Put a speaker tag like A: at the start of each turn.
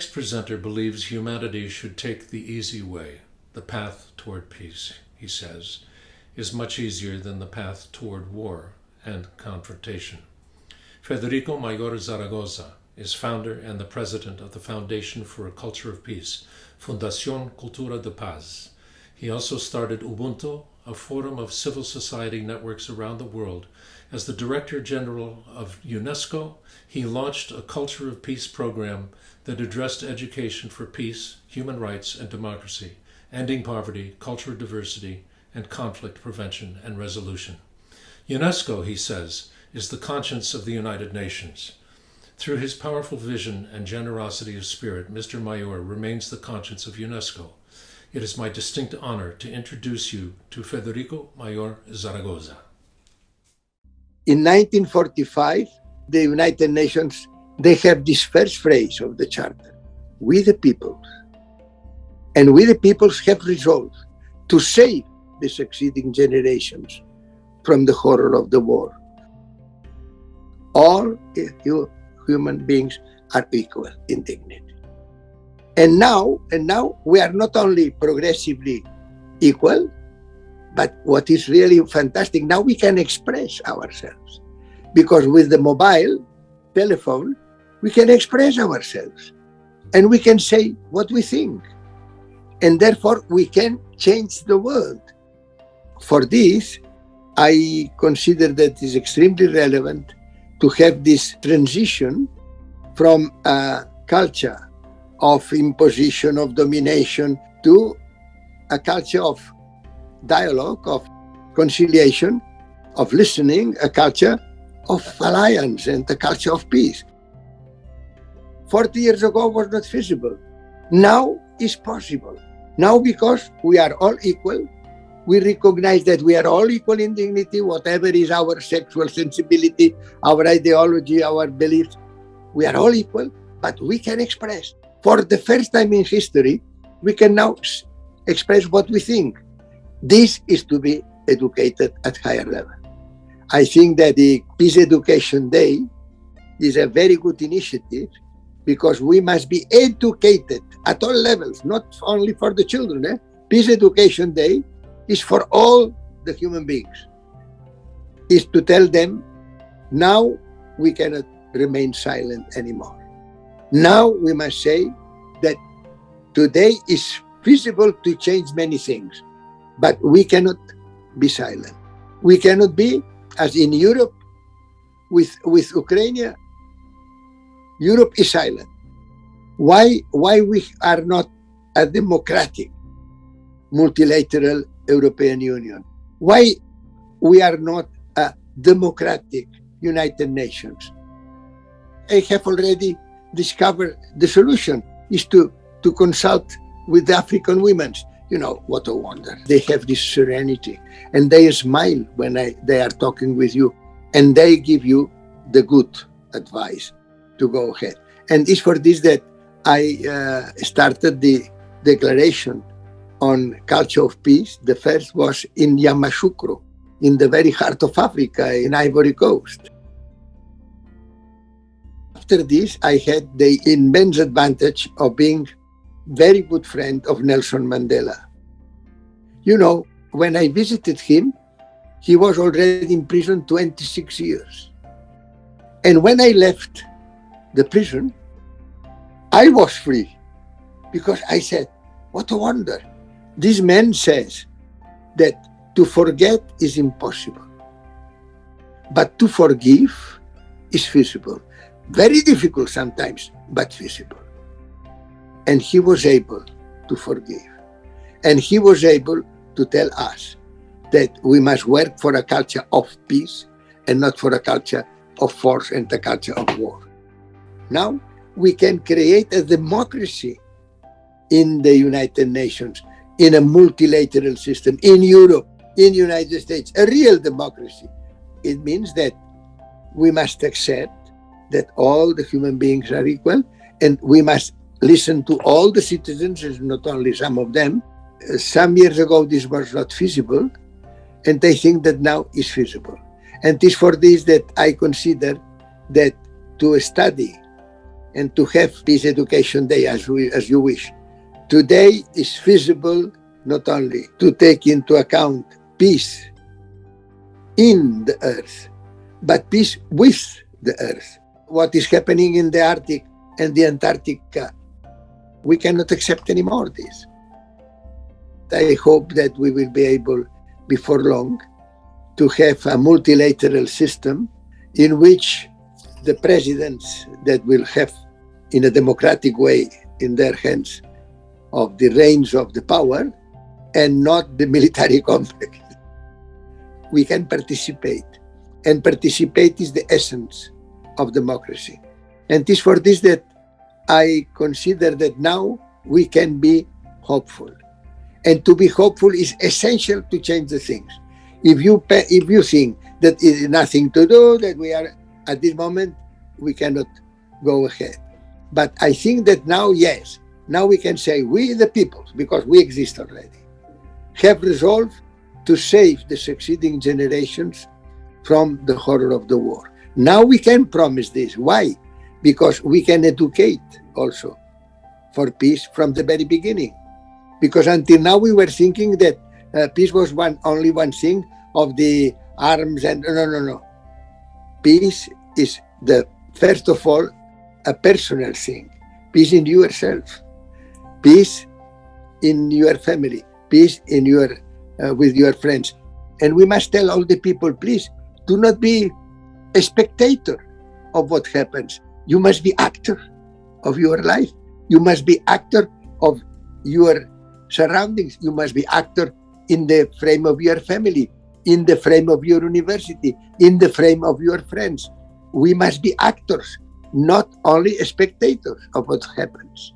A: next presenter believes humanity should take the easy way. The path toward peace, he says, is much easier than the path toward war and confrontation. Federico Mayor Zaragoza is founder and the president of the Foundation for a Culture of Peace, Fundación Cultura de Paz. He also started Ubuntu, a forum of civil society networks around the world. As the Director General of UNESCO, he launched a Culture of Peace program that addressed education for peace, human rights, and democracy, ending poverty, cultural diversity, and conflict prevention and resolution. UNESCO, he says, is the conscience of the United Nations. Through his powerful vision and generosity of spirit, Mr. Mayor remains the conscience of UNESCO. It is my distinct honor to introduce you to Federico Mayor Zaragoza.
B: In 1945, the United Nations, they have this first phrase of the Charter, we the peoples. And we the peoples have resolved to save the succeeding generations from the horror of the war. All human beings are equal in dignity. And now we are not only progressively equal, but what is really fantastic, now we can express ourselves. Because with the mobile telephone, we can express ourselves. And we can say what we think. And therefore, we can change the world. For this, I consider that it is extremely relevant to have this transition from a culture of imposition, of domination, to a culture of dialogue, of conciliation, of listening, a culture of alliance and a culture of peace. 40 years ago was not feasible. Now is possible. Now because we are all equal, we recognize that we are all equal in dignity, whatever is our sexual sensibility, our ideology, our beliefs, we are all equal, but we can express. For the first time in history, we can now express what we think. This is to be educated at higher level. I think that the Peace Education Day is a very good initiative because we must be educated at all levels, not only for the children. Peace Education Day is for all the human beings. Is to tell them, now we cannot remain silent anymore. Now we must say that today is feasible to change many things, but we cannot be silent. We cannot be, as in Europe, with Ukraine, Europe is silent. Why we are not a democratic, multilateral European Union? Why we are not a democratic United Nations? I have already discovered the solution is to consult with the African women. You know, what a wonder. They have this serenity and they smile when they are talking with you and they give you the good advice to go ahead. And it's for this that I started the declaration on culture of peace. The first was in Yamoussoukro, in the very heart of Africa, in Ivory Coast. After this, I had the immense advantage of being very good friend of Nelson Mandela. You know, when I visited him, he was already in prison 26 years. And when I left the prison, I was free because I said, what a wonder. This man says that to forget is impossible, but to forgive is feasible. Very difficult sometimes, but feasible. And he was able to forgive. And he was able to tell us that we must work for a culture of peace and not for a culture of force and a culture of war. Now we can create a democracy in the United Nations, in a multilateral system, in Europe, in the United States, a real democracy. It means that we must accept that all the human beings are equal and we must listen to all the citizens, and not only some of them. Some years ago, this was not feasible, and I think that now is feasible. And it is for this that I consider that to study and to have Peace Education Day as you wish. Today is feasible not only to take into account peace in the earth, but peace with the earth. What is happening in the Arctic and the Antarctica, we cannot accept anymore this. I hope that we will be able, before long, to have a multilateral system in which the presidents that will have, in a democratic way, in their hands, of the reins of the power, and not the military complex. We can participate, and participate is the essence of democracy. And it is for this that I consider that now we can be hopeful. And to be hopeful is essential to change the things. If you think that it is nothing to do, that we are at this moment, we cannot go ahead. But I think that now, yes, now we can say we the people, because we exist already, have resolved to save the succeeding generations from the horror of the war. Now we can promise this. Why? Because we can educate also for peace from the very beginning. Because until now we were thinking that peace was only one thing of the arms and no. Peace is first of all a personal thing. Peace in yourself, peace in your family, peace in with your friends. And we must tell all the people, please do not be a spectator of what happens. You must be actor of your life. You must be actor of your surroundings. You must be actor in the frame of your family, in the frame of your university, in the frame of your friends. We must be actors, not only spectators of what happens.